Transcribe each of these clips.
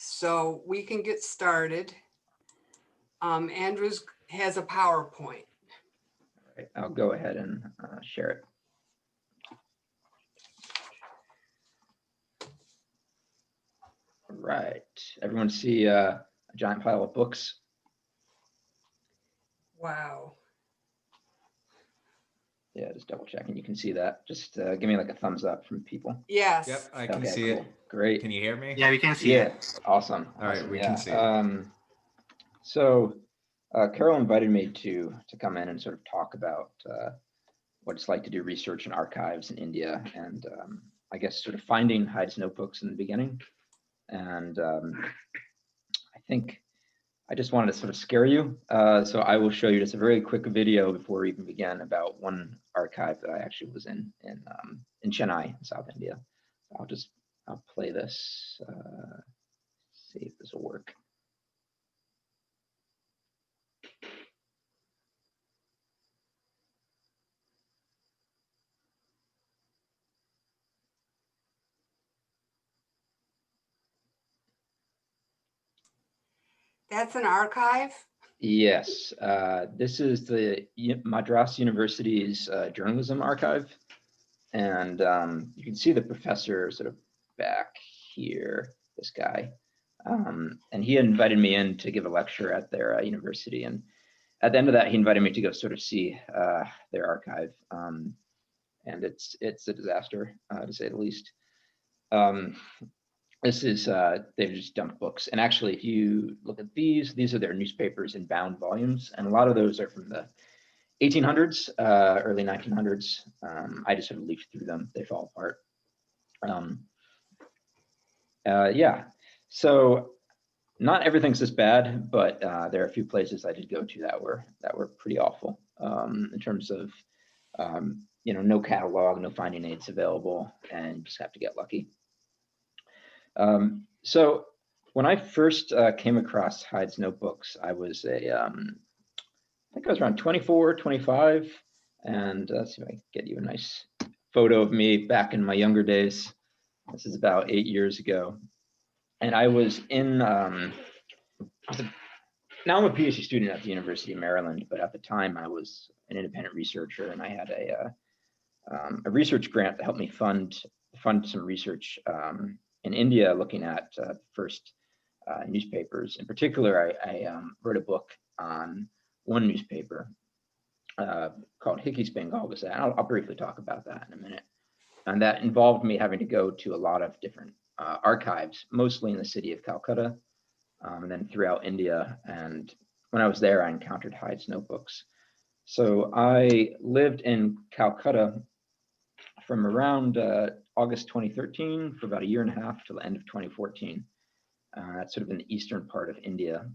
So we can get started. Andrews has a PowerPoint. All right, I'll go ahead and share it. All right, everyone see a giant pile of books? Wow. Yeah, just double checking. You can see that. Just give me like a thumbs up from people. Yes. Yep, I can Okay, see cool. it. Great. Can you hear me? Yeah, we can see it. Awesome. All right, awesome. we yeah. can see it. So Carol invited me to come in and sort of talk about what it's like to do research in archives in India, and I guess sort of finding Hyde's notebooks in the beginning. And I think I just wanted to sort of scare you. So I will show you just a very quick video before we even begin about one archive that I actually was in Chennai, in South India. I'll play this, see if this will work. That's an archive? Yes, this is the Madras University's journalism archive. And you can see the professor sort of back here, this guy. And he had invited me in to give a lecture at their university. And at the end of that, he invited me to go sort of see their archive. And it's a disaster, to say the least. This is, they've just dumped books. And actually, if you look at these are their newspapers in bound volumes. And a lot of those are from the 1800s, early 1900s. I just sort of leafed through them. They fall apart. Yeah, so not everything's this bad, but there are a few places I did go to that were pretty awful in terms of no catalog, no finding aids available, and you just have to get lucky. So when I first came across Hyde's notebooks, I was I think I was around 24, 25, and let's see if I can get you a nice photo of me back in my younger days. This is about 8 years ago. And I was in, now I'm a PhD student at the University of Maryland, but at the time I was an independent researcher, and I had a research grant to help me fund some research in India, looking at first newspapers. In particular, I wrote a book on one newspaper called Hicky's Bengal Gazette. I'll briefly talk about that in a minute. And that involved me having to go to a lot of different archives, mostly in the city of Calcutta, and then throughout India. And when I was there, I encountered Hyde's notebooks. So I lived in Calcutta from around August 2013 for about a year and a half till the end of 2014. That's sort of in the eastern part of India.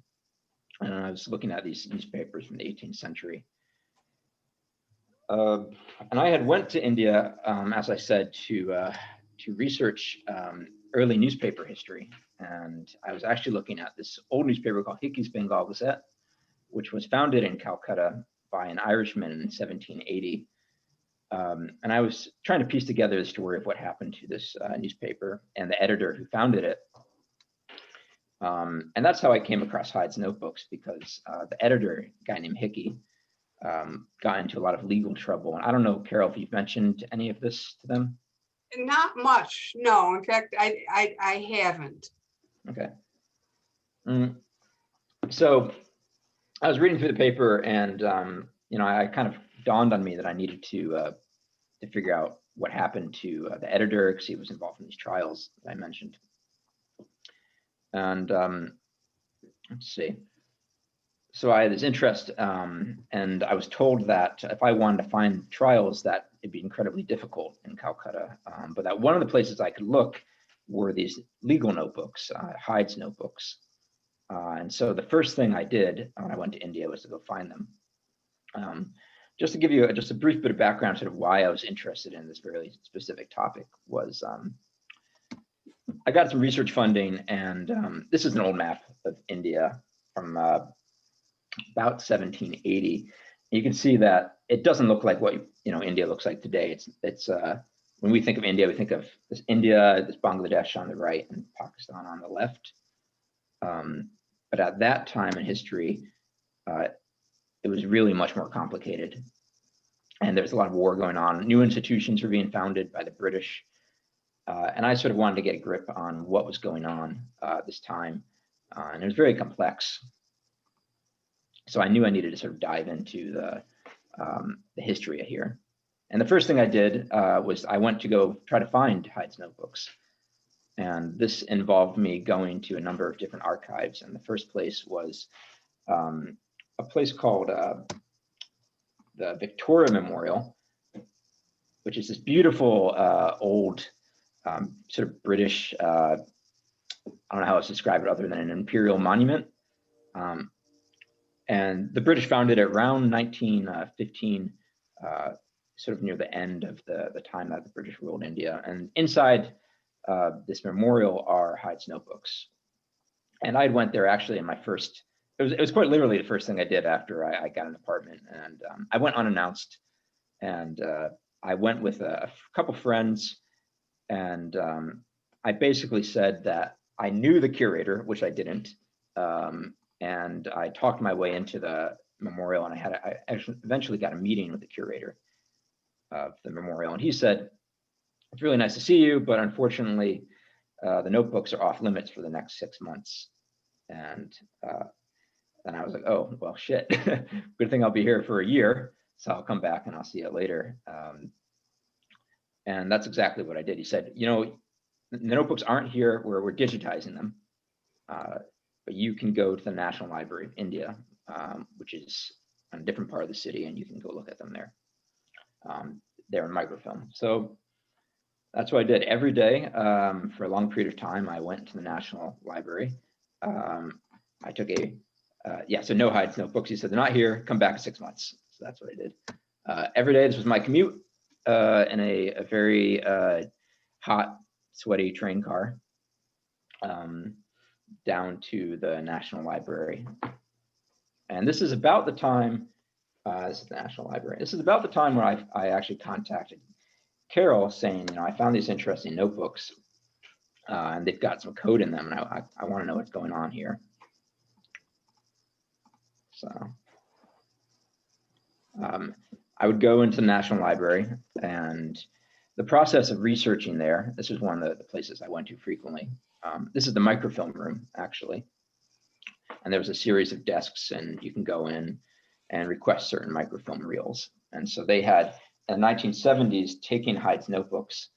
And I was looking at these newspapers from the 18th century. And I had went to India, as I said, to research early newspaper history. And I was actually looking at this old newspaper called Hicky's Bengal Gazette, which was founded in Calcutta by an Irishman in 1780. And I was trying to piece together the story of what happened to this newspaper and the editor who founded it. And that's how I came across Hyde's notebooks, because the editor, a guy named Hicky, got into a lot of legal trouble. And I don't know, Carol, if you've mentioned any of this to them? Not much, no. In fact, I haven't. Okay. So I was reading through the paper, and I kind of dawned on me that I needed to figure out what happened to the editor, because he was involved in these trials that I mentioned. And let's see. So I had this interest, and I was told that if I wanted to find trials, that it'd be incredibly difficult in Calcutta, but that one of the places I could look were these legal notebooks, Hyde's notebooks. And so the first thing I did when I went to India was to go find them. Just to give you just a brief bit of background, sort of why I was interested in this very specific topic was I got some research funding, and this is an old map of India from about 1780. You can see that it doesn't look like what India looks like today. It's when we think of India, we think of this India, this Bangladesh on the right, and Pakistan on the left. But at that time in history, it was really much more complicated. And there's a lot of war going on. New institutions were being founded by the British. And I sort of wanted to get a grip on what was going on this time. And it was very complex. So I knew I needed to sort of dive into the history of here. And the first thing I did was I went to go try to find Hyde's notebooks. And this involved me going to a number of different archives. And the first place was a place called the Victoria Memorial, which is this beautiful old sort of British, I don't know how else to describe it other than an imperial monument. And the British founded it around 1915, sort of near the end of the time that the British ruled India. And inside this memorial are Hyde's notebooks. And I went there actually in my first, it was quite literally the first thing I did after I got an apartment. And I went unannounced, and I went with a couple friends, and I basically said that I knew the curator, which I didn't. And I talked my way into the memorial, and I actually eventually got a meeting with the curator of the memorial. And he said, "It's really nice to see you, but unfortunately, the notebooks are off limits for the next 6 months." And then I was like, "Oh, well, shit. Good thing I'll be here for a year. So I'll come back and I'll see you later." And that's exactly what I did. He said, "You know, the notebooks aren't here where we're digitizing them, but you can go to the National Library of India, which is in a different part of the city, and you can go look at them there. They're in microfilm." So that's what I did every day for a long period of time. I went to the National Library. I took so no Hyde's notebooks. He said, "They're not here. Come back in 6 months." So that's what I did. Every day, this was my commute in a very hot, sweaty train car down to the National Library. And this is about the time, this is the National Library. This is about the time when I actually contacted Carol saying, "You know, I found these interesting notebooks and they've got some code in them, and I want to know what's going on here." So I would go into the National Library, and the process of researching there, this is one of the places I went to frequently. This is the microfilm room, actually. And there was a series of desks, and you can go in and request certain microfilm reels. And so they had, in the 1970s, taken Hyde's notebooks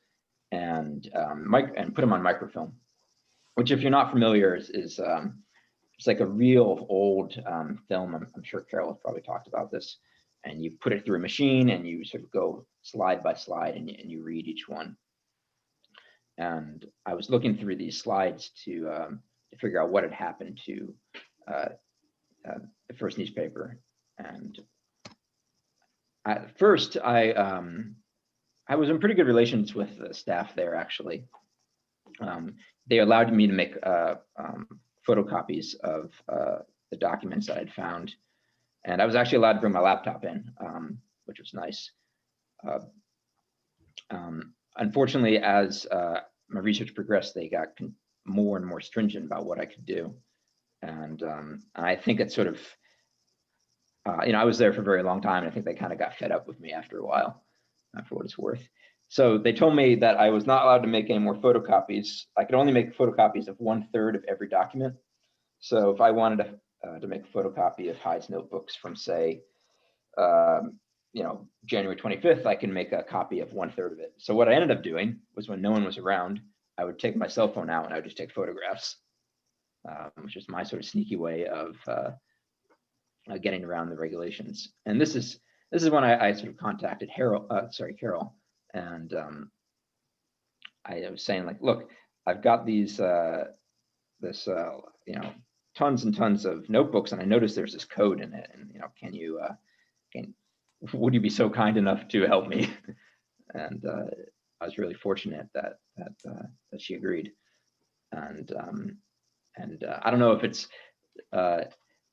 and put them on microfilm, which, if you're not familiar, is it's like a reel of old film. I'm sure Carol has probably talked about this. And you put it through a machine, and you sort of go slide by slide, and you read each one. And I was looking through these slides to figure out what had happened to the first newspaper. And at first, I was in pretty good relations with the staff there, actually. They allowed me to make photocopies of the documents that I'd found. And I was actually allowed to bring my laptop in, which was nice. Unfortunately, as my research progressed, they got more and more stringent about what I could do. And I think it's sort of, I was there for a very long time, and I think they kind of got fed up with me after a while, for what it's worth. So they told me that I was not allowed to make any more photocopies. I could only make photocopies of 1/3 of every document. So if I wanted to make a photocopy of Hyde's notebooks from, say, January 25th, I can make a copy of 1/3 of it. So what I ended up doing was, when no one was around, I would take my cell phone out and I would just take photographs, which is my sort of sneaky way of getting around the regulations. And this is when I sort of contacted Carol, and I was saying, like, "Look, I've got these tons and tons of notebooks, and I noticed there's this code in it, and would you be so kind enough to help me?" And I was really fortunate that she agreed. And I don't know if it's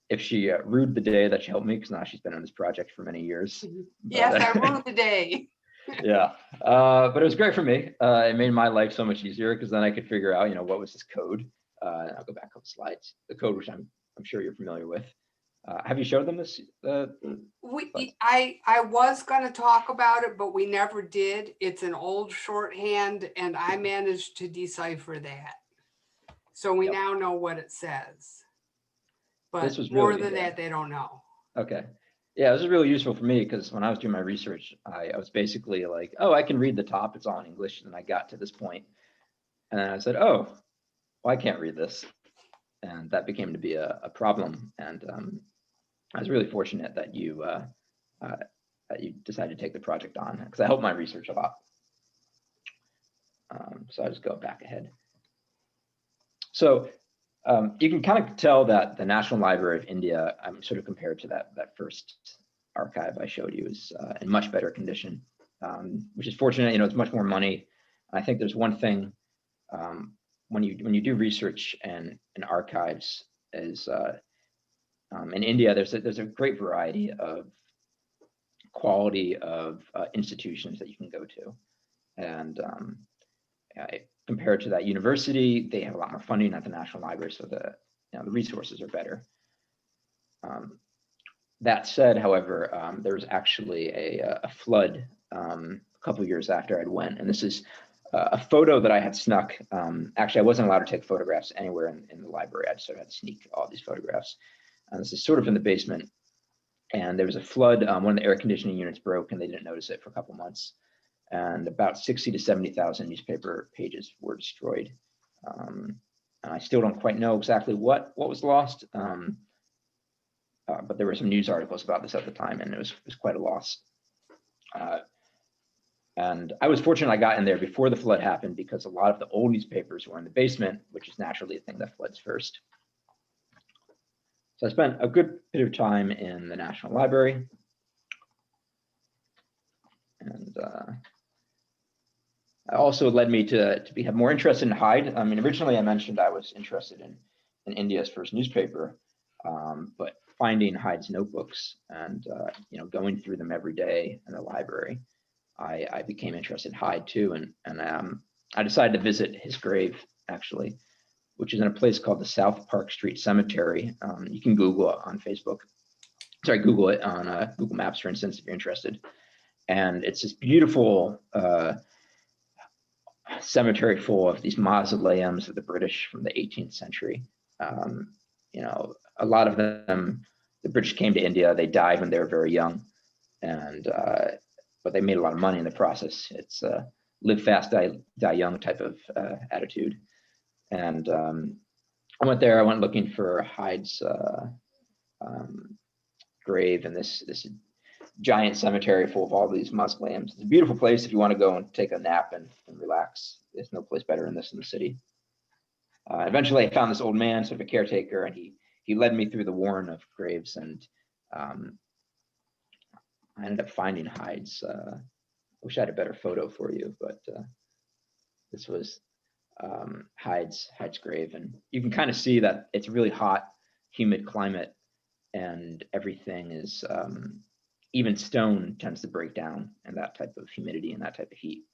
if she rued the day that she helped me, because now she's been on this project for many years. Yes, I ruined the day. Yeah, but it was great for me. It made my life so much easier, because then I could figure out, what was this code. I'll go back a couple slides. The code, which I'm sure you're familiar with. Have you showed them this? I was going to talk about it, but we never did. It's an old shorthand, and I managed to decipher that. So we now know what it says. But this was more really, than that, they don't know. Okay. Yeah, this is really useful for me because when I was doing my research, I was basically like, oh, I can read the top. It's all in English. And I got to this point, and then I said, oh, well, I can't read this. And that became to be a problem. And I was really fortunate that you decided to take the project on because that helped my research a lot. So I just go back ahead. So you can kind of tell that the National Library of India, I'm sort of compared to that first archive I showed you, is in much better condition, which is fortunate. You know, it's much more money. I think there's one thing when you do research and archives is in India, there's a great variety of quality of institutions that you can go to, and compared to that university, they have a lot more funding at the National Library, so the resources are better. That said, however, there was actually a flood a couple of years after I'd went, and this is a photo that I had snuck. Actually, I wasn't allowed to take photographs anywhere in the library. I just sort of had to sneak all these photographs. And this is sort of in the basement, and there was a flood. One of the air conditioning units broke, and they didn't notice it for a couple months. And about 60 to 70,000 newspaper pages were destroyed. And I still don't quite know exactly what was lost, but there were some news articles about this at the time, and it was quite a loss. And I was fortunate I got in there before the flood happened because a lot of the old newspapers were in the basement, which is naturally a thing that floods first. So I spent a good bit of time in the National Library. And it also led me to have more interest in Hyde. I mean, originally I mentioned I was interested in India's first newspaper, but finding Hyde's notebooks and going through them every day in the library, I became interested in Hyde too, and I decided to visit his grave actually, which is in a place called the South Park Street Cemetery. You can Google it on Facebook. Sorry, Google it on Google Maps, for instance, if you're interested. And it's this beautiful cemetery full of these mausoleums of the British from the 18th century. A lot of them, the British came to India. They died when they were very young, and but they made a lot of money in the process. It's live fast, die young type of attitude. And I went there. I went looking for Hyde's grave in this giant cemetery full of all these mausoleums. It's a beautiful place if you want to go and take a nap and relax. There's no place better than this in the city. Eventually, I found this old man, sort of a caretaker, and he led me through the warren of graves, and I ended up finding Hyde's. I wish I had a better photo for you, but this was Hyde's grave, and you can kind of see that it's a really hot, humid climate, and everything is even stone tends to break down in that type of humidity and that type of heat.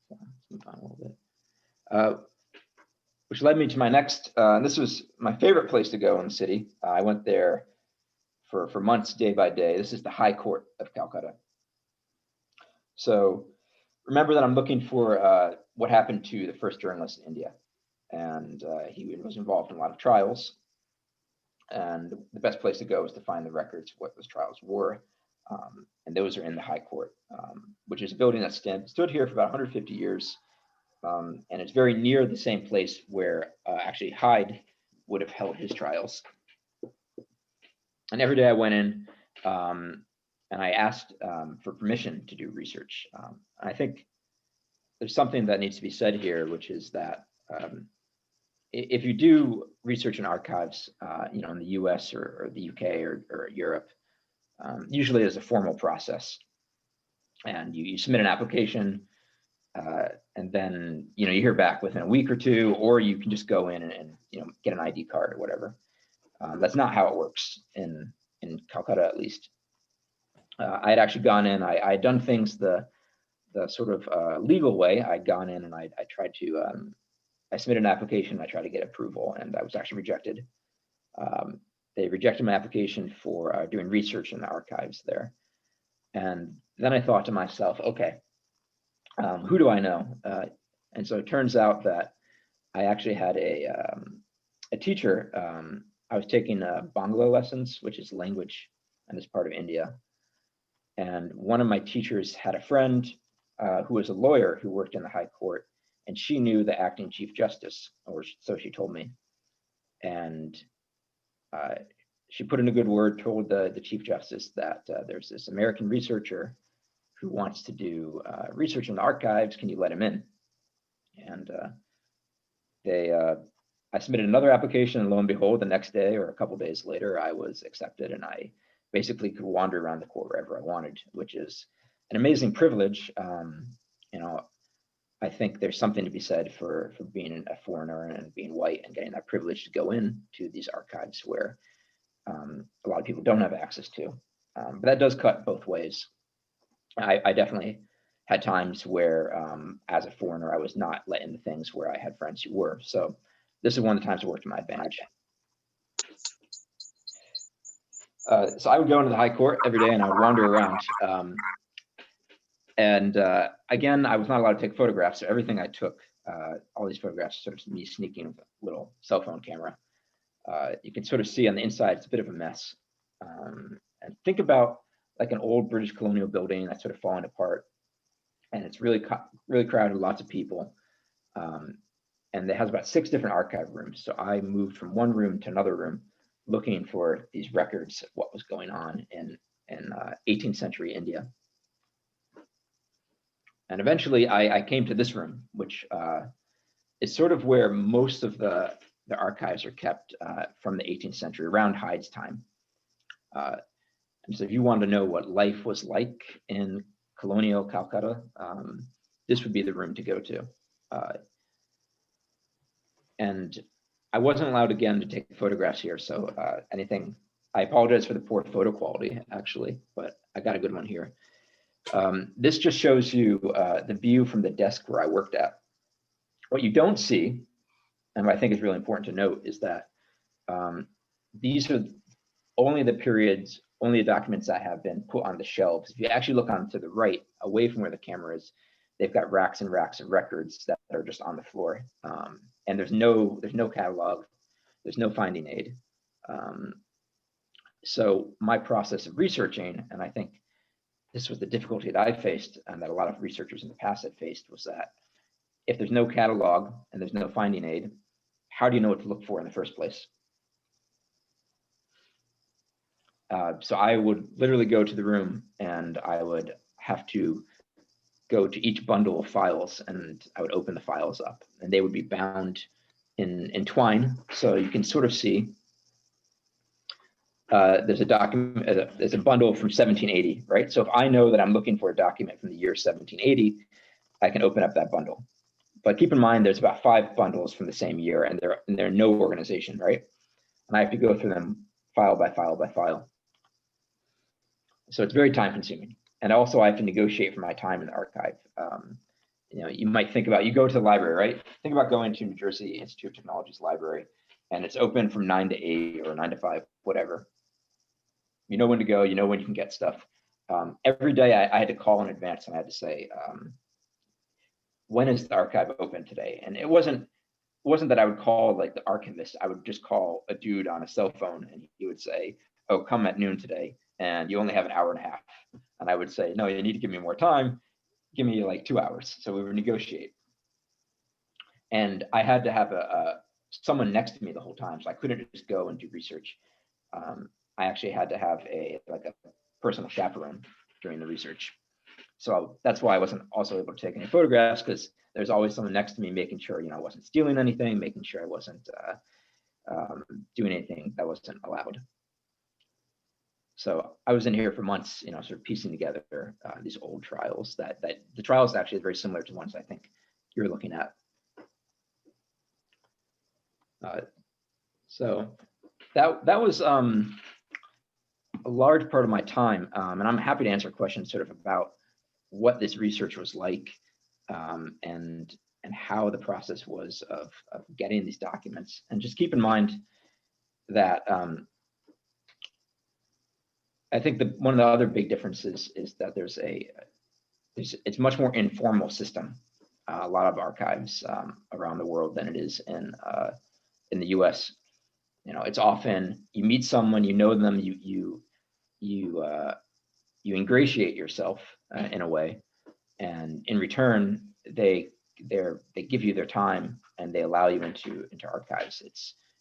So let's move on a little bit. Which led me to my next, and this was my favorite place to go in the city. I went there for months, day by day. This is the High Court of Calcutta. So remember that I'm looking for what happened to the first journalist in India. And he was involved in a lot of trials. And the best place to go is to find the records of what those trials were. And those are in the High Court, which is a building that stood here for about 150 years. And it's very near the same place where actually Hyde would have held his trials. And every day I went in and I asked for permission to do research. I think there's something that needs to be said here, which is that if you do research in archives, in the US or the UK or Europe, usually there's a formal process. And you submit an application, and then you hear back within a week or two, or you can just go in and get an ID card or whatever. That's not how it works in Calcutta, at least. I had actually gone in. I had done things the the sort of legal way. I'd gone in and I tried to, I submitted an application, I tried to get approval, and I was actually rejected. They rejected my application for doing research in the archives there. And then I thought to myself, okay, who do I know? And so it turns out that I actually had a teacher. I was taking Bangla lessons, which is language in this part of India. And one of my teachers had a friend who was a lawyer who worked in the High Court, and she knew the acting Chief Justice, or so she told me. And she put in a good word, told the Chief Justice that there's this American researcher who wants to do research in the archives. Can you let him in? And I submitted another application, and lo and behold, the next day or a couple of days later, I was accepted, and I basically could wander around the court wherever I wanted, which is an amazing privilege. You know, I think there's something to be said for being a foreigner and being white and getting that privilege to go in to these archives where a lot of people don't have access to. But that does cut both ways. I definitely had times where, as a foreigner, I was not let into things where I had friends who were. So this is one of the times it worked to my advantage. So I would go into the High Court every day and I would wander around. Again, I was not allowed to take photographs. So everything I took, all these photographs, sort of me sneaking with a little cell phone camera. You can sort of see on the inside, it's a bit of a mess. And think about like an old British colonial building that's sort of falling apart. And it's really crowded, lots of people. And it has about 6 different archive rooms. So I moved from one room to another room, looking for these records of what was going on in 18th century India. And eventually I came to this room, which is sort of where most of the archives are kept from the 18th century, around Hyde's time. And so if you wanted to know what life was like in colonial Calcutta, this would be the room to go to. And I wasn't allowed again to take photographs here. So I apologize for the poor photo quality actually, but I got a good one here. This just shows you the view from the desk where I worked at. What you don't see, and what I think is really important to note, is that these are only the documents that have been put on the shelves. If you actually look on to the right, away from where the camera is, they've got racks and racks of records that are just on the floor. And there's no catalog, there's no finding aid. So my process of researching, and I think this was the difficulty that I faced and that a lot of researchers in the past had faced, was that if there's no catalog and there's no finding aid, how do you know what to look for in the first place? So I would literally go to the room and I would have to go to each bundle of files and I would open the files up and they would be bound in twine. So you can sort of see there's a document, there's a bundle from 1780, right? So if I know that I'm looking for a document from the year 1780, I can open up that bundle. But keep in mind, there's about 5 bundles from the same year and they're in no organization, right? And I have to go through them file by file by file. So it's very time consuming. And also I have to negotiate for my time in the archive. You know, you might think about, you go to the library, right? Think about going to New Jersey Institute of Technology's library and it's open from 9 to 8 or 9 to 5, whatever. You know when to go, you know when you can get stuff. Every day I had to call in advance and I had to say, when is the archive open today? And it wasn't that I would call like the archivist, I would just call a dude on a cell phone and he would say, oh, come at noon today and you only have an hour and a half. And I would say, no, you need to give me more time. Give me like 2 hours. So we would negotiate. And I had to have someone next to me the whole time. So I couldn't just go and do research. I actually had to have a personal chaperone during the research. So that's why I wasn't also able to take any photographs, because there's always someone next to me making sure, you know, I wasn't stealing anything, making sure I wasn't doing anything that wasn't allowed. So I was in here for months, you know, sort of piecing together these old trials that the trials actually is very similar to ones I think you're looking at. So that was a large part of my time, and I'm happy to answer questions sort of about what this research was like, and how the process was of getting these documents. And just keep in mind that I think one of the other big differences is that it's much more informal system. A lot of archives around the world than it is in the U.S. It's often you meet someone, you know them, you ingratiate yourself in a way, and in return they give you their time and they allow you into archives.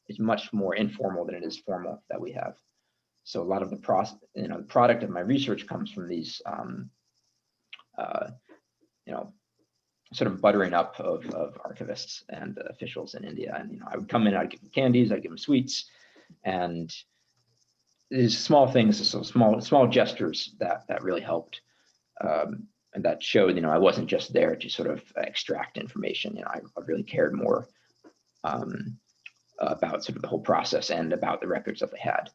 It's much more informal than it is formal that we have. So a lot of the the product of my research comes from these sort of buttering up of archivists and officials in India. And I would come in, I'd give them candies, I'd give them sweets, and these small things, so small gestures that really helped, and that showed I wasn't just there to sort of extract information. I really cared more about sort of the whole process and about the records that they had.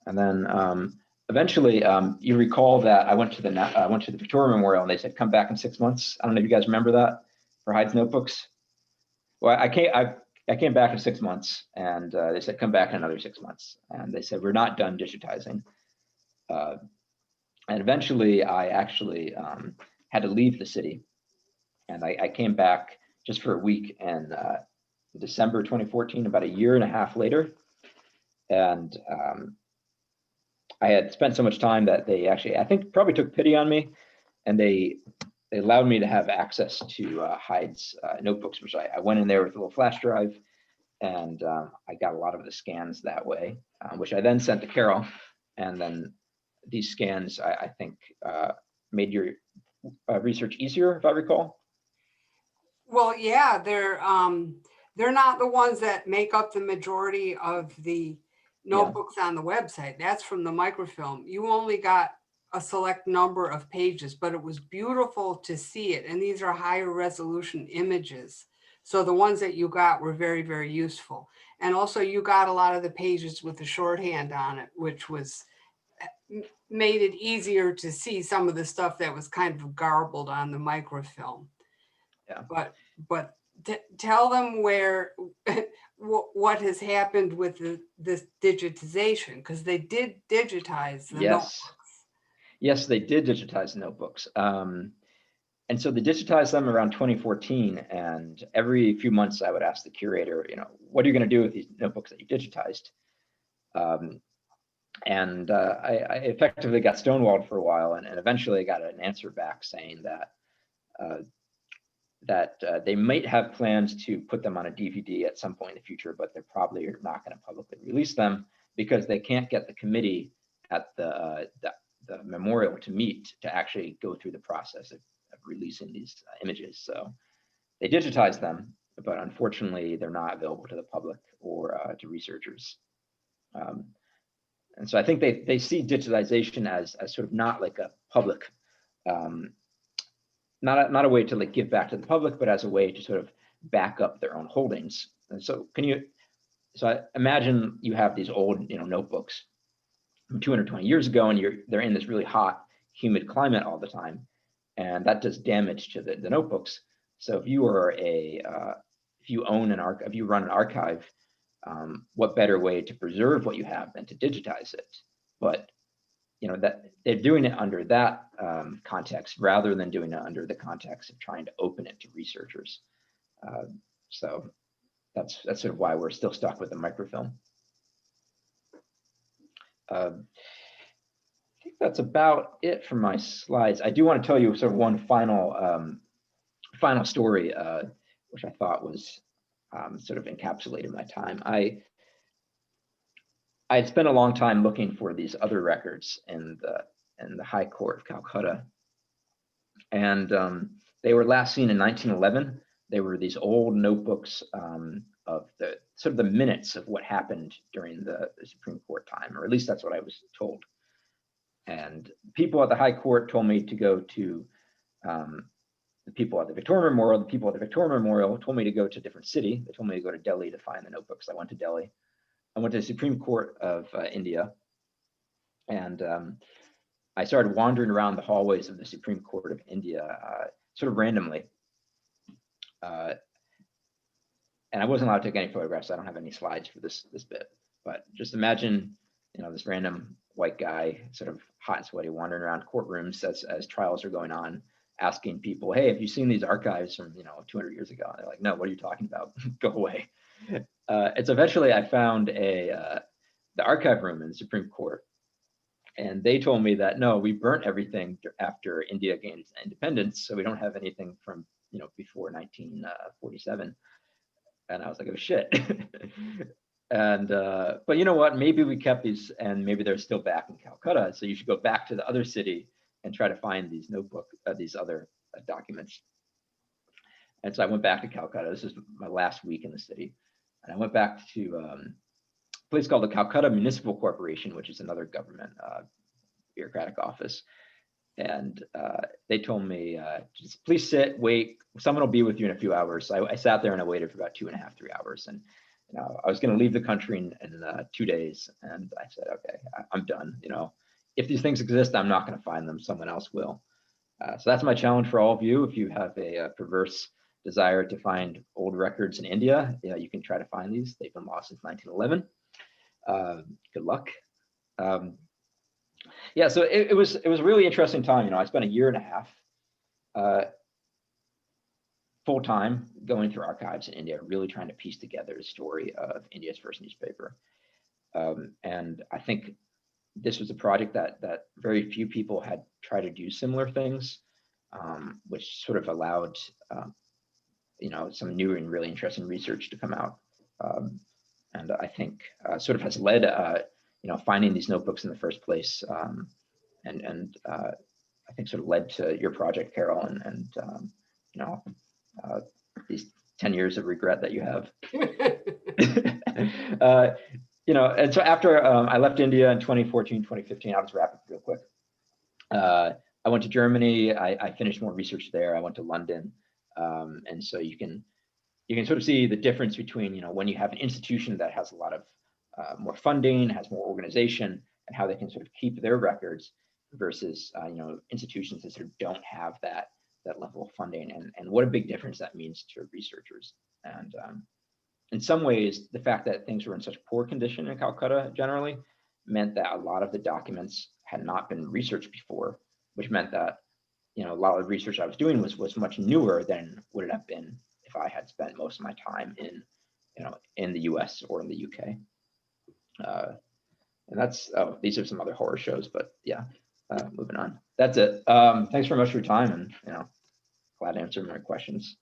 And then eventually, you recall that I went to the Victoria Memorial, and they said, come back in 6 months. I don't know if you guys remember that, for Hyde's notebooks. Well, I came back in 6 months, and they said, come back in another 6 months. And they said, we're not done digitizing. And eventually, I actually had to leave the city. And I came back just for a week in December 2014, about a year and a half later. And I had spent so much time that they actually, I think, probably took pity on me, and they allowed me to have access to Hyde's notebooks, which I went in there with a little flash drive, and I got a lot of the scans that way, which I then sent to Carol. And then these scans, I think, made your research easier, if I recall. Well, yeah, they're not the ones that make up the majority of the notebooks on the website. That's from the microfilm. You only got a select number of pages, but it was beautiful to see it. And these are higher resolution images. So the ones that you got were very, very useful. And also you got a lot of the pages with the shorthand on it, which made it easier to see some of the stuff that was kind of garbled on the microfilm. Yeah. But tell them what has happened with this digitization, because they did digitize the notebooks. Yes, they did digitize the notebooks. And so they digitized them around 2014. And every few months I would ask the curator, what are you going to do with these notebooks that you digitized? And I effectively got stonewalled for a while, and eventually I got an answer back saying that they might have plans to put them on a DVD at some point in the future, but they're probably not going to publicly release them because they can't get the committee at the memorial to meet to actually go through the process of releasing these images. So they digitized them, but unfortunately they're not available to the public or to researchers. And so I think they see digitization as sort of not like a public, not a way to like give back to the public, but as a way to sort of back up their own holdings. And so so I imagine you have these old notebooks from 220 years ago, and they're in this really hot, humid climate all the time, and that does damage to the notebooks. So if you are if you own if you run an archive, what better way to preserve what you have than to digitize it? But that they're doing it under that context rather than doing it under the context of trying to open it to researchers. So that's sort of why we're still stuck with the microfilm. I think that's about it for my slides. I do want to tell you sort of one final story, which I thought was sort of encapsulated my time. I had spent a long time looking for these other records in the High Court of Calcutta, and they were last seen in 1911. They were these old notebooks of the sort of the minutes of what happened during the Supreme Court time, or at least that's what I was told. And people at the High Court told me to go to the people at the Victoria Memorial. The people at the Victoria Memorial told me to go to a different city. They told me to go to Delhi to find the notebooks. I went to Delhi. I went to the Supreme Court of India, And I started wandering around the hallways of the Supreme Court of India, sort of randomly. And I wasn't allowed to take any photographs. So I don't have any slides for this bit, but just imagine, this random white guy, sort of hot and sweaty, wandering around courtrooms as trials are going on, asking people, hey, have you seen these archives from, 200 years ago? And they're like, no, what are you talking about? Go away. And so eventually I found the archive room in the Supreme Court. And they told me that, no, we burnt everything after India gained its independence. So we don't have anything from, before 1947. And I was like, oh shit. And, but you know what, maybe we kept these and maybe they're still back in Calcutta. So you should go back to the other city and try to find these these other documents. And so I went back to Calcutta. This is my last week in the city. And I went back to a place called the Calcutta Municipal Corporation, which is another government bureaucratic office. And they told me, just please sit, wait, someone will be with you in a few hours. So I sat there and I waited for about 2.5, 3 hours. And I was going to leave the country in 2 days. And I said, okay, I'm done. If these things exist, I'm not going to find them. Someone else will. So that's my challenge for all of you. If you have a perverse desire to find old records in India, you can try to find these. They've been lost since 1911. Good luck. Yeah, so it was a really interesting time. I spent 1.5 years full time going through archives in India, really trying to piece together the story of India's first newspaper. And I think this was a project that very few people had tried to do similar things, which sort of allowed some new and really interesting research to come out. And I think sort of has led finding these notebooks in the first place, and I think sort of led to your project, Carol, and these 10 years of regret that you have. And so after I left India in 2014, 2015, I'll just wrap it real quick. I went to Germany. I finished more research there. I went to London, and so you can sort of see the difference between when you have an institution that has a lot of more funding, has more organization, and how they can sort of keep their records versus institutions that sort of don't have that level of funding, and what a big difference that means to researchers. And in some ways, the fact that things were in such poor condition in Calcutta generally meant that a lot of the documents had not been researched before, which meant that a lot of the research I was doing was much newer than would it have been if I had spent most of my time in the US or in the UK. And that's, these are some other horror shows, but yeah, moving on. That's it. Thanks very much for your time, and glad to answer more questions.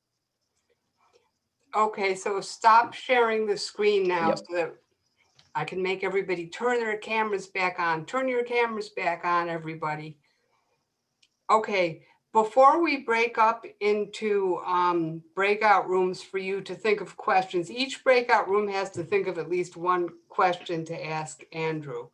Okay, so stop sharing the screen now. Yep. So that I can make everybody turn their cameras back on. Turn your cameras back on, everybody. Okay, before we break up into breakout rooms for you to think of questions, each breakout room has to think of at least one question to ask Andrew.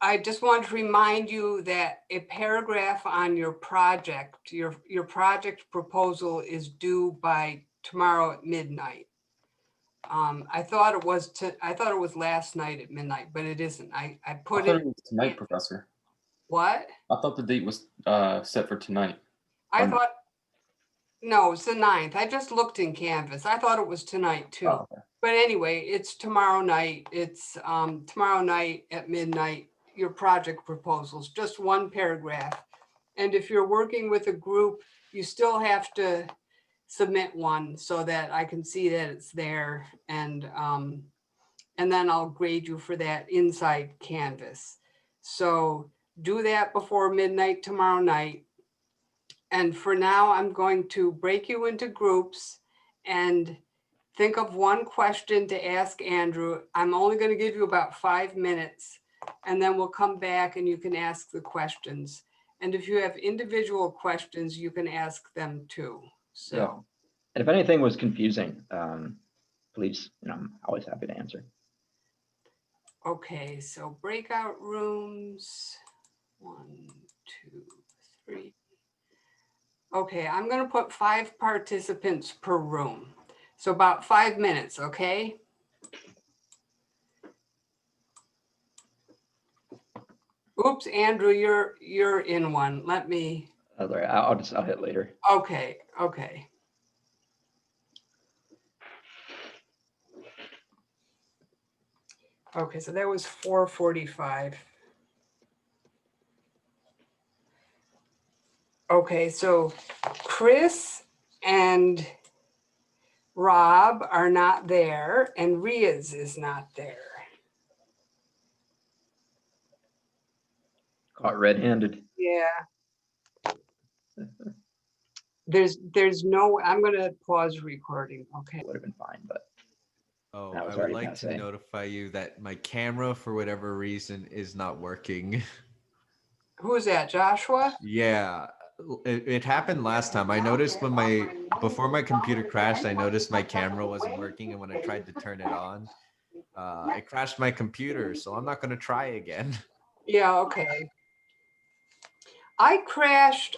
I just want to remind you that a paragraph on your project, your project proposal is due by tomorrow at midnight. I thought it was last night at midnight, but it isn't. I put it was tonight, Professor. What? I thought the date was set for tonight. No, it's the 9th. I just looked in Canvas. I thought it was tonight too. Oh, okay. But anyway, it's tomorrow night. It's tomorrow night at midnight. Your project proposals, just one paragraph. And if you're working with a group, you still have to submit one so that I can see that it's there, and then I'll grade you for that inside Canvas. So do that before midnight tomorrow night. And for now, I'm going to break you into groups and think of one question to ask Andrew. I'm only going to give you about 5 minutes, and then we'll come back and you can ask the questions. And if you have individual questions, you can ask them too. So, yeah. And if anything was confusing, please, I'm always happy to answer. Okay, so breakout rooms, 1, 2, 3. Okay, I'm going to put 5 participants per room. So about 5 minutes, okay? Oops, Andrew, you're in one. Let me, All right, I'll hit later. okay. Okay, so that was 4:45. Okay, so Chris and Rob are not there, and Riaz is not there. Caught red-handed. Yeah. There's no, I'm gonna pause recording, okay? Would have been fine, but Oh, that was I would already like to passé. notify you that my camera, for whatever reason, is not working. Who is that, Joshua? Yeah, it happened last time. I noticed before my computer crashed, I noticed my camera wasn't working, and when I tried to turn it on, it crashed my computer. So I'm not going to try again. Yeah, okay. I've crashed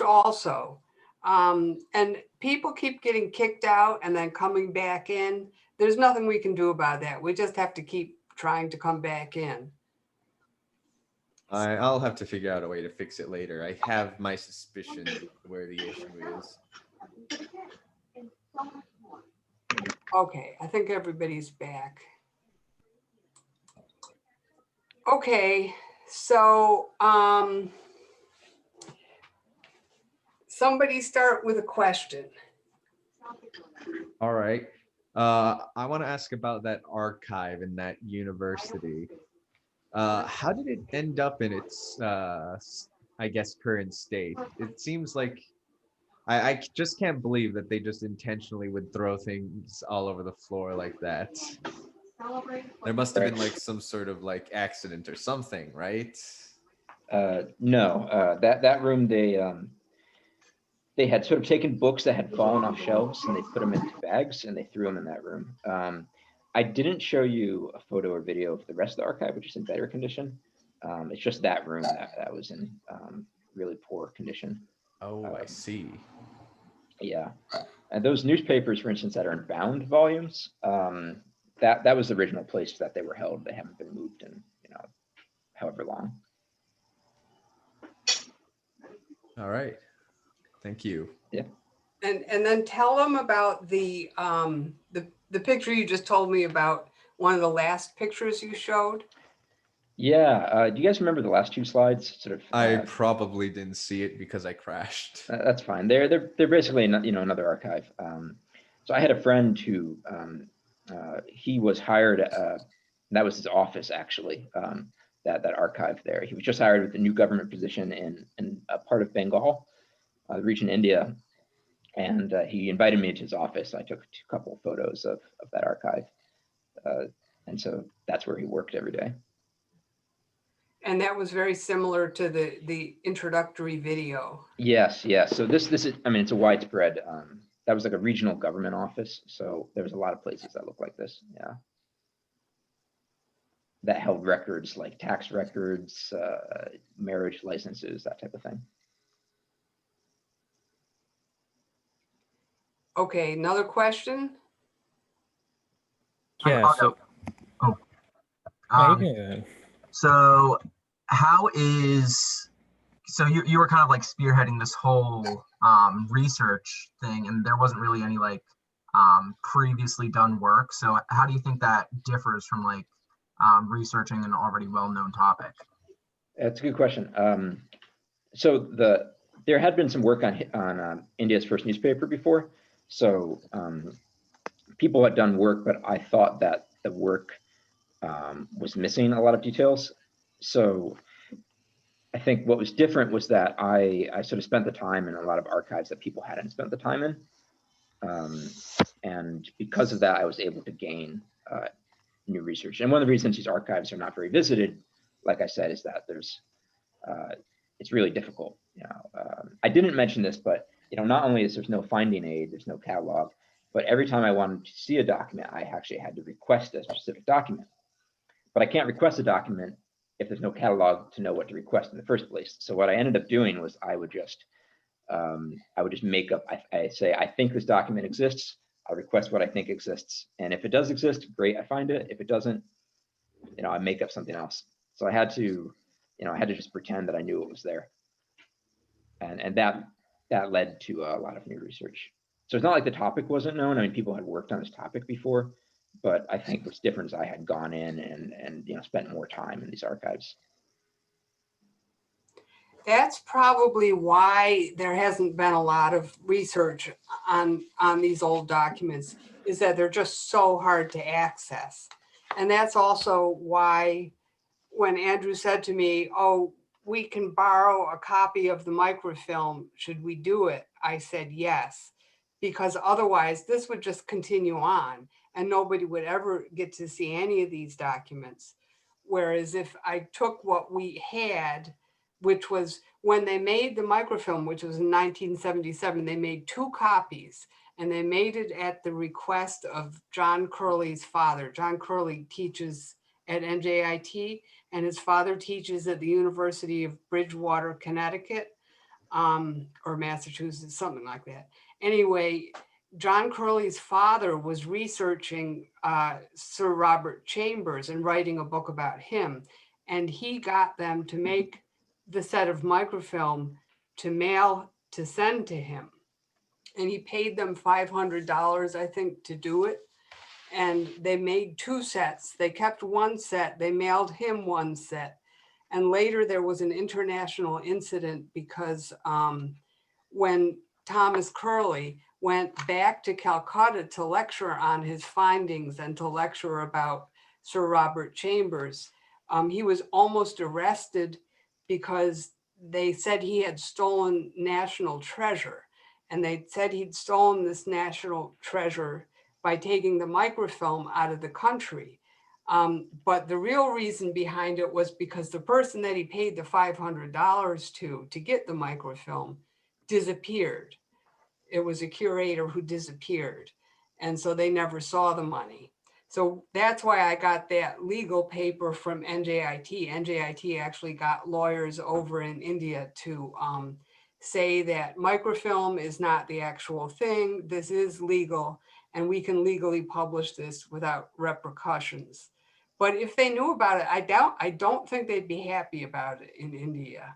also. And people keep getting kicked out and then coming back in. There's nothing we can do about that. We just have to keep trying to come back in. I'll have to figure out a way to fix it later. I have my suspicion where the issue is. Okay, I think everybody's back. Okay, so somebody start with a question. All right. I want to ask about that archive in that university. How did it end up in its, I guess, current state? It seems like I just can't believe that they just intentionally would throw things all over the floor like that. There must have been like some sort of like accident or something, right? No, that room, they had sort of taken books that had fallen off shelves and they put them into bags and they threw them in that room. I didn't show you a photo or video of the rest of the archive, which is in better condition. It's just that room that was in really poor condition. Oh, I see. Yeah, and those newspapers, for instance, that are in bound volumes, that was the original place that they were held. They haven't been moved in, however long. All right. Thank you. Yeah. And then tell them about the picture you just told me about, one of the last pictures you showed. Yeah. Do you guys remember the last two slides? Sort of. I probably didn't see it because I crashed. That's fine. They're basically another archive. So I had a friend who he was hired. That was his office actually. That archive there. He was just hired with a new government position in a part of Bengal, the region India, and he invited me to his office. I took a couple of photos of that archive, and so that's where he worked every day. And that was very similar to the introductory video. Yes, yes. So this is, I mean, it's a widespread, that was like a regional government office. So there was a lot of places that look like this. Yeah. That held records like tax records, marriage licenses, that type of thing. Okay, another question? Yeah, so so you were kind of like spearheading this whole research thing, and there wasn't really any like previously done work. So how do you think that differs from like researching an already well-known topic? That's a good question. So there had been some work on India's first newspaper before. So people had done work, but I thought that the work was missing a lot of details. So I think what was different was that I sort of spent the time in a lot of archives that people hadn't spent the time in. And because of that, I was able to gain new research. And one of the reasons these archives are not very visited, like I said, is that it's really difficult. I didn't mention this, but not only is there's no finding aid, there's no catalog, but every time I wanted to see a document, I actually had to request a specific document. But I can't request a document if there's no catalog to know what to request in the first place. So what I ended up doing was I would just make up, I say, I think this document exists. I'll request what I think exists. And if it does exist, great, I find it. If it doesn't, I make up something else. So I had to I had to just pretend that I knew it was there. And that led to a lot of new research. So it's not like the topic wasn't known. I mean, people had worked on this topic before, but I think what's different is I had gone in and spent more time in these archives. That's probably why there hasn't been a lot of research on these old documents, is that they're just so hard to access. And that's also why when Andrew said to me, oh, we can borrow a copy of the microfilm, should we do it? I said yes, because otherwise this would just continue on and nobody would ever get to see any of these documents. Whereas if I took what we had, which was when they made the microfilm, which was in 1977, they made 2 copies, and they made it at the request of John Curley's father. John Curley teaches at NJIT, and his father teaches at the University of Bridgewater, Connecticut, or Massachusetts, something like that. Anyway, John Curley's father was researching Sir Robert Chambers and writing a book about him. And he got them to make the set of microfilm to send to him. And he paid them $500, I think, to do it. And they made 2 sets. They kept 1 set. They mailed him 1 set. And later there was an international incident because when Thomas Curley went back to Calcutta to lecture on his findings and to lecture about Sir Robert Chambers, he was almost arrested because they said he had stolen national treasure. And they said he'd stolen this national treasure by taking the microfilm out of the country. But the real reason behind it was because the person that he paid the $500 to get the microfilm disappeared. It was a curator who disappeared. And so they never saw the money. So that's why I got that legal paper from NJIT. NJIT actually got lawyers over in India to say that microfilm is not the actual thing. This is legal, and we can legally publish this without repercussions. But if they knew about it, I don't think they'd be happy about it in India.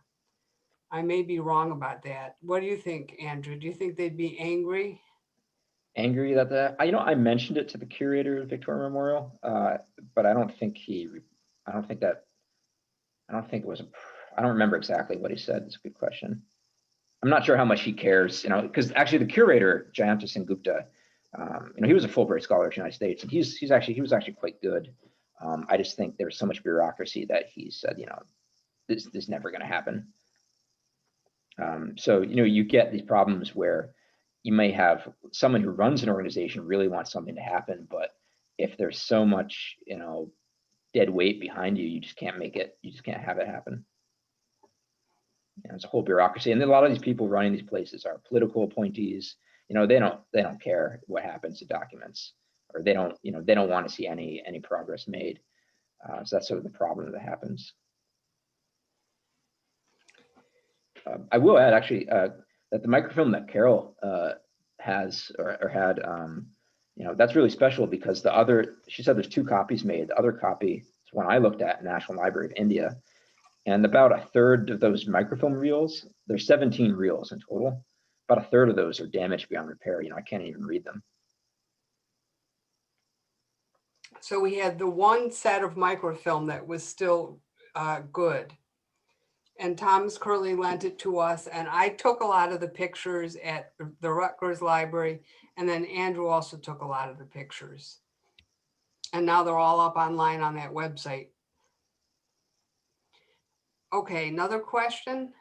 I may be wrong about that. What do you think, Andrew? Do you think they'd be angry? Angry that I mentioned it to the curator of Victoria Memorial, but I don't think it was I don't remember exactly what he said. It's a good question. I'm not sure how much he cares, because actually the curator, Jayanta Singh Gupta, he was a Fulbright scholar of the United States, and he was actually quite good. I just think there was so much bureaucracy that he said, this is never going to happen. So, you get these problems where you may have someone who runs an organization really wants something to happen, but if there's so much, dead weight behind you, you just can't make it. You just can't have it happen. It's a whole bureaucracy, and then a lot of these people running these places are political appointees. They don't care what happens to documents, or they don't want to see any progress made. So that's sort of the problem that happens. I will add actually that the microfilm that Carol has or had, that's really special because she said there's 2 copies made. The other copy is one I looked at in National Library of India. And about a third of those microfilm reels, there's 17 reels in total. About a third of those are damaged beyond repair. I can't even read them. So we had the 1 set of microfilm that was still good. And Thomas Curley lent it to us. And I took a lot of the pictures at the Rutgers Library. And then Andrew also took a lot of the pictures. And now they're all up online on that website. Okay, another question?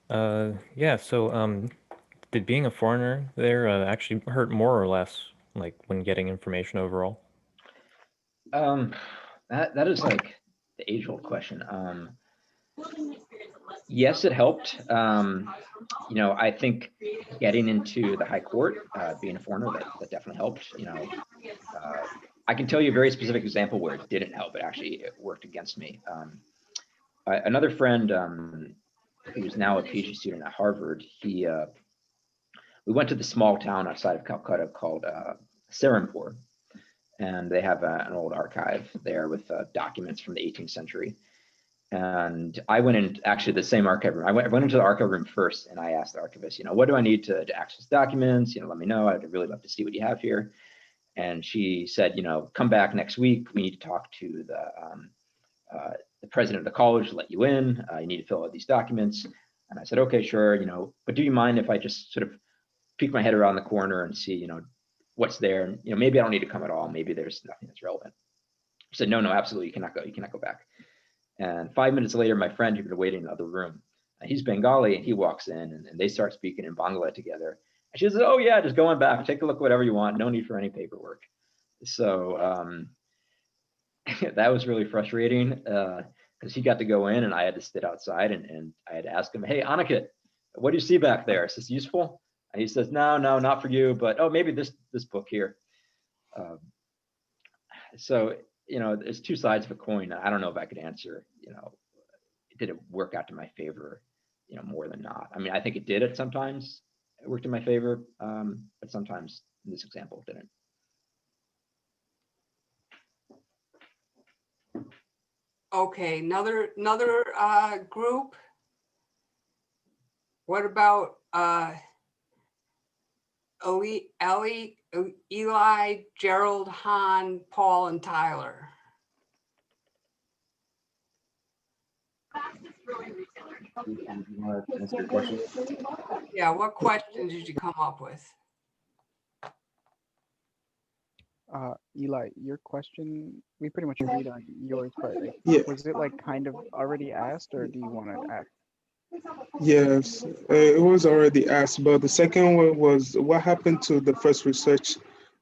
Yeah, so did being a foreigner there actually hurt more or less, like when getting information overall? That is like the age-old question. Yes, it helped. I think getting into the high court, being a foreigner, that definitely helped. I can tell you a very specific example where it didn't help. It worked against me. Another friend who's now a PhD student at Harvard, we went to the small town outside of Calcutta called Serampore. and they have an old archive there with documents from the 18th century. And I went in actually the same archive room. I went into the archive room first, and I asked the archivist, what do I need to access documents? Let me know. I'd really love to see what you have here. And she said, come back next week. We need to talk to the president of the college to let you in. You need to fill out these documents. And I said, okay, sure. But do you mind if I just sort of peek my head around the corner and see, what's there? And, maybe I don't need to come at all. Maybe there's nothing that's relevant. She said, no, absolutely. You cannot go. You cannot go back. And 5 minutes later, my friend who'd been waiting in the other room, he's Bengali, and he walks in, and they start speaking in Bangla together. And she says, oh yeah, just go on back, take a look, whatever you want. No need for any paperwork. So that was really frustrating because he got to go in and I had to sit outside, and I had to ask him, hey, Aniket, what do you see back there? Is this useful? And he says, no, not for you, but oh, maybe this book here. So there's two sides of a coin. I don't know if I could answer, did it work out to my favor, more than not. I mean, I think it did at sometimes. It worked in my favor, but sometimes in this example it didn't. Okay, another group. What about Eli, Gerald, Han, Paul, and Tyler? You want to answer your question? Yeah, what questions did you come up with? Eli, your question, we pretty much agreed on yours, but Yeah. was it kind of already asked, or do you want to ask? Yes, it was already asked, but the second one was what happened to the first research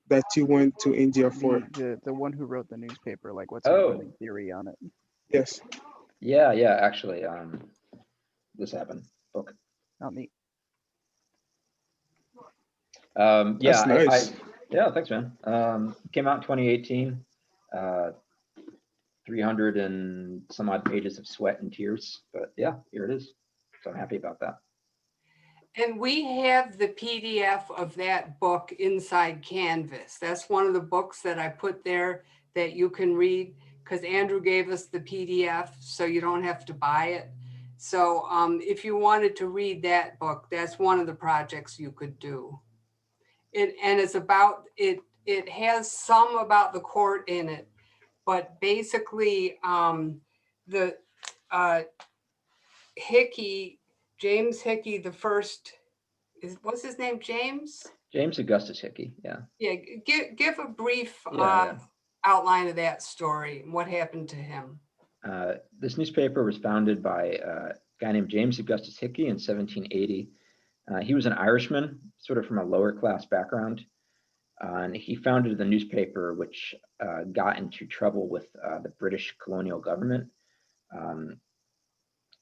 that you went to India for? The one who wrote the newspaper, what's your running theory on it? Yes. Yeah, actually, this happened. Book. Not me. Yeah, that's nice. Yeah, thanks, man. Came out in 2018. 300 and some odd pages of sweat and tears, but yeah, here it is. So I'm happy about that. And we have the PDF of that book inside Canvas. That's one of the books that I put there that you can read, because Andrew gave us the PDF, so you don't have to buy it. So if you wanted to read that book, that's one of the projects you could do. And it's about, it has some about the court in it, but basically Hicky, James Hicky the first, what's his name, James? James Augustus Hicky, yeah. Yeah, give a brief Yeah. outline of that story and what happened to him. This newspaper was founded by a guy named James Augustus Hicky in 1780. He was an Irishman, sort of from a lower class background. And he founded the newspaper, which got into trouble with the British colonial government.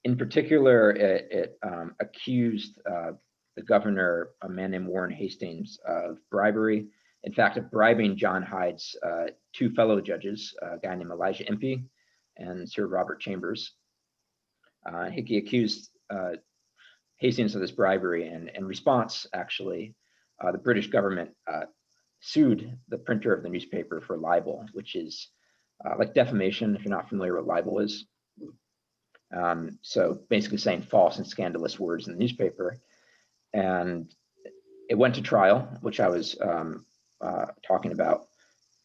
In particular, it accused the governor, a man named Warren Hastings, of bribery. In fact, of bribing John Hyde's two fellow judges, a guy named Elijah Impey and Sir Robert Chambers. Hicky accused Hastings of this bribery, and in response, actually, the British government sued the printer of the newspaper for libel, which is like defamation, if you're not familiar with what libel is. So basically saying false and scandalous words in the newspaper. And it went to trial, which I was talking about.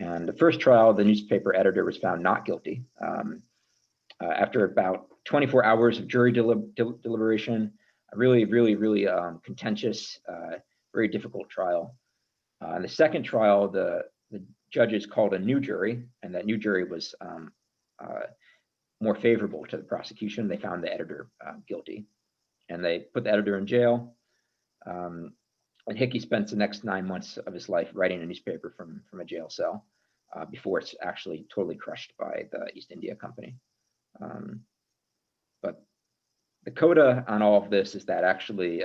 And the first trial, the newspaper editor was found not guilty. After about 24 hours of jury deliberation, a really contentious, very difficult trial. In the second trial, the judges called a new jury, and that new jury was more favorable to the prosecution. They found the editor guilty, and they put the editor in jail. And Hicky spent the next 9 months of his life writing a newspaper from a jail cell before it's actually totally crushed by the East India Company. But the coda on all of this is that actually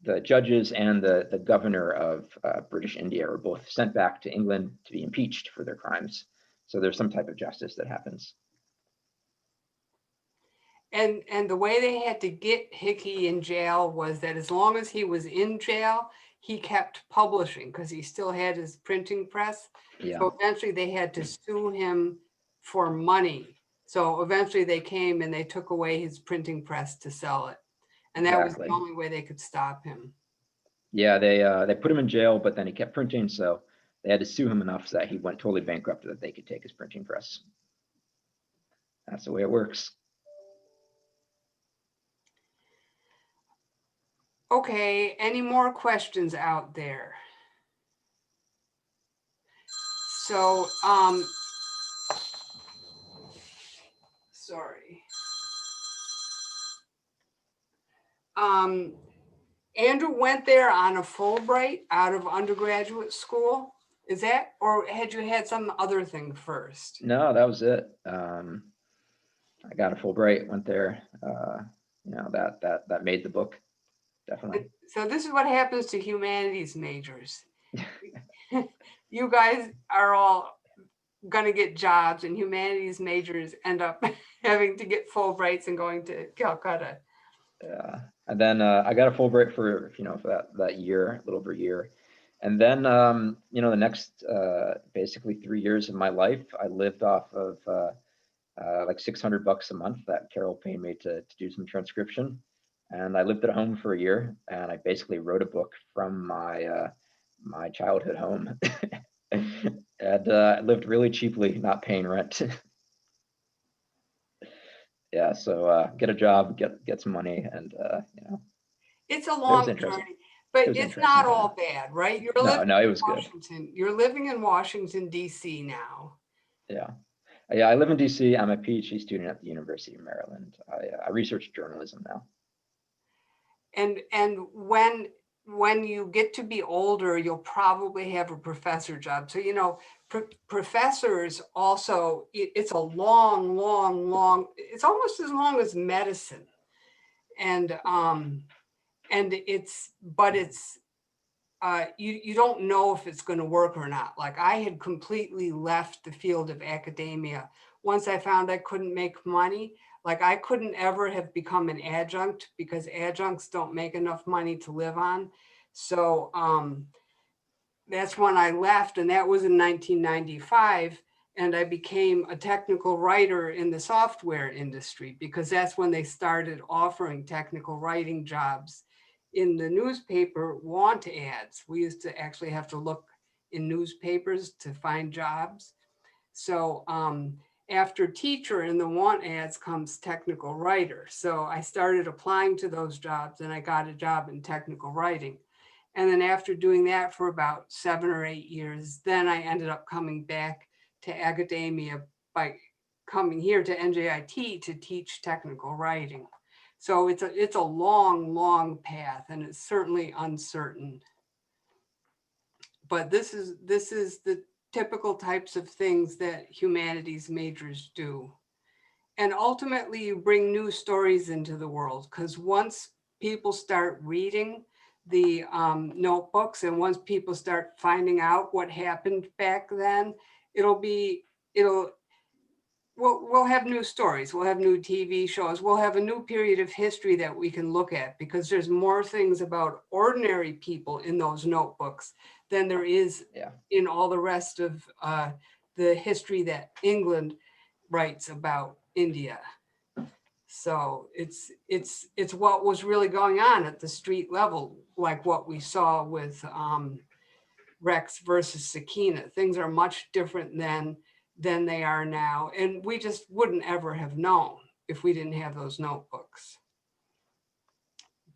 the judges and the governor of British India were both sent back to England to be impeached for their crimes. So there's some type of justice that happens. And the way they had to get Hicky in jail was that as long as he was in jail, he kept publishing because he still had his printing press. Yeah. So eventually they had to sue him for money. So eventually they came and they took away his printing press to sell it. And that was Exactly. the only way they could stop him. Yeah, they put him in jail, but then he kept printing, so they had to sue him enough so that he went totally bankrupt that they could take his printing press. That's the way it works. Okay, any more questions out there? So, sorry. Andrew went there on a Fulbright out of undergraduate school. Is that, or had you had some other thing first? No, that was it. I got a Fulbright, went there. You know, that made the book, definitely. So this is what happens to humanities majors. You guys are all gonna get jobs, and humanities majors end up having to get Fulbrights and going to Calcutta. Yeah, and then I got a Fulbright for for that year, a little over a year, and then the next basically 3 years of my life, I lived off of like $600 a month that Carol paid me to do some transcription, and I lived at home for a year, and I basically wrote a book from my childhood home, and I lived really cheaply, not paying rent. Yeah, so get a job, get some money, and It's a it was long interesting. journey, but It was it's interesting not time. all bad, right? You're No, living no, it in was good. Washington. You're living in Washington, D.C. now. Yeah. Yeah, I live in DC. I'm a PhD student at the University of Maryland. I research journalism now. And when you get to be older, you'll probably have a professor job. So, professors also, it's a long, it's almost as long as medicine. And you don't know if it's going to work or not. Like, I had completely left the field of academia once I found I couldn't make money. Like, I couldn't ever have become an adjunct because adjuncts don't make enough money to live on. So that's when I left, and that was in 1995. And I became a technical writer in the software industry because that's when they started offering technical writing jobs in the newspaper want ads. We used to actually have to look in newspapers to find jobs. So after teacher in the want ads comes technical writer. So I started applying to those jobs and I got a job in technical writing. And then after doing that for about 7 or 8 years, then I ended up coming back to academia by coming here to NJIT to teach technical writing. So it's a long path, and it's certainly uncertain. But this is the typical types of things that humanities majors do. And ultimately, you bring new stories into the world, because once people start reading the notebooks, and once people start finding out what happened back then, we'll have new stories, we'll have new TV shows, we'll have a new period of history that we can look at, because there's more things about ordinary people in those notebooks than there is in all the rest of the history that England writes about India. So it's what was really going on at the street level, like what we saw with Rex versus Sakina. Things are much different than they are now. And we just wouldn't ever have known if we didn't have those notebooks.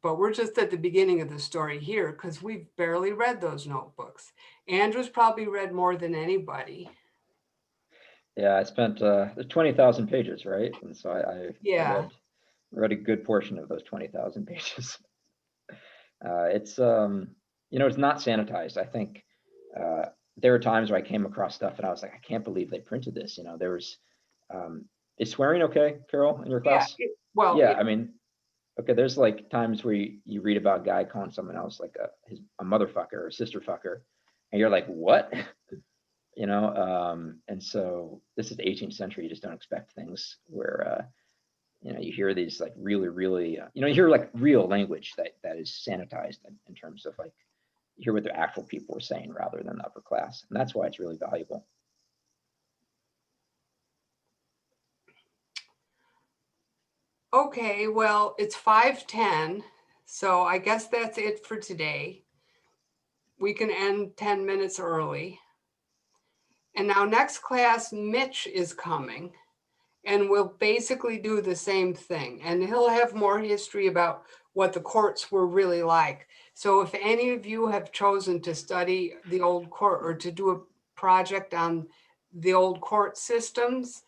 But we're just at the beginning of the story here because we've barely read those notebooks. Andrew's probably read more than anybody. Yeah, I spent 20,000 pages, right? And so I read a good portion of those 20,000 pages. It's it's not sanitized. I think there were times where I came across stuff and I was like, I can't believe they printed this. There was is swearing okay, Carol, in your class? Yeah, I mean, okay, there's like times where you read about a guy calling someone else like a motherfucker or a sister fucker, and you're like, what? And so this is the 18th century. You just don't expect things where you hear these like really you hear like real language that is sanitized in terms of like hear what the actual people were saying rather than the upper class. And that's why it's really valuable. Okay, well, it's 5:10, so I guess that's it for today. We can end 10 minutes early. And now next class, Mitch is coming, and we'll basically do the same thing. And he'll have more history about what the courts were really like. So if any of you have chosen to study the old court or to do a project on the old court systems,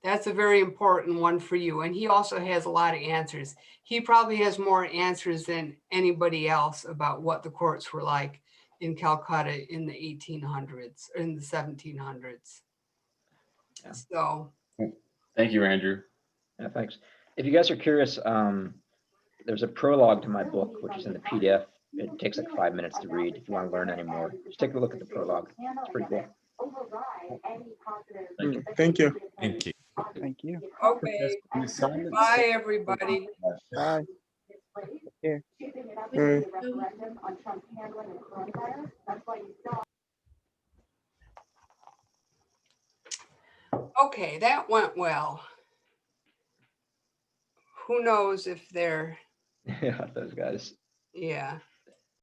that's a very important one for you. And he also has a lot of answers. He probably has more answers than anybody else about what the courts were like in Calcutta in the 1800s, or in the 1700s. Yeah. So. Thank you, Andrew. Yeah, thanks. If you guys are curious, there's a prologue to my book, which is in the PDF. It takes like 5 minutes to read. If you want to learn any more, just take a look at the prologue. It's pretty cool. Thank you. Thank you. Thank you. Okay, bye, everybody. Bye. Here. Bye. Okay, that went well. Who knows if they're, Yeah, those guys. yeah.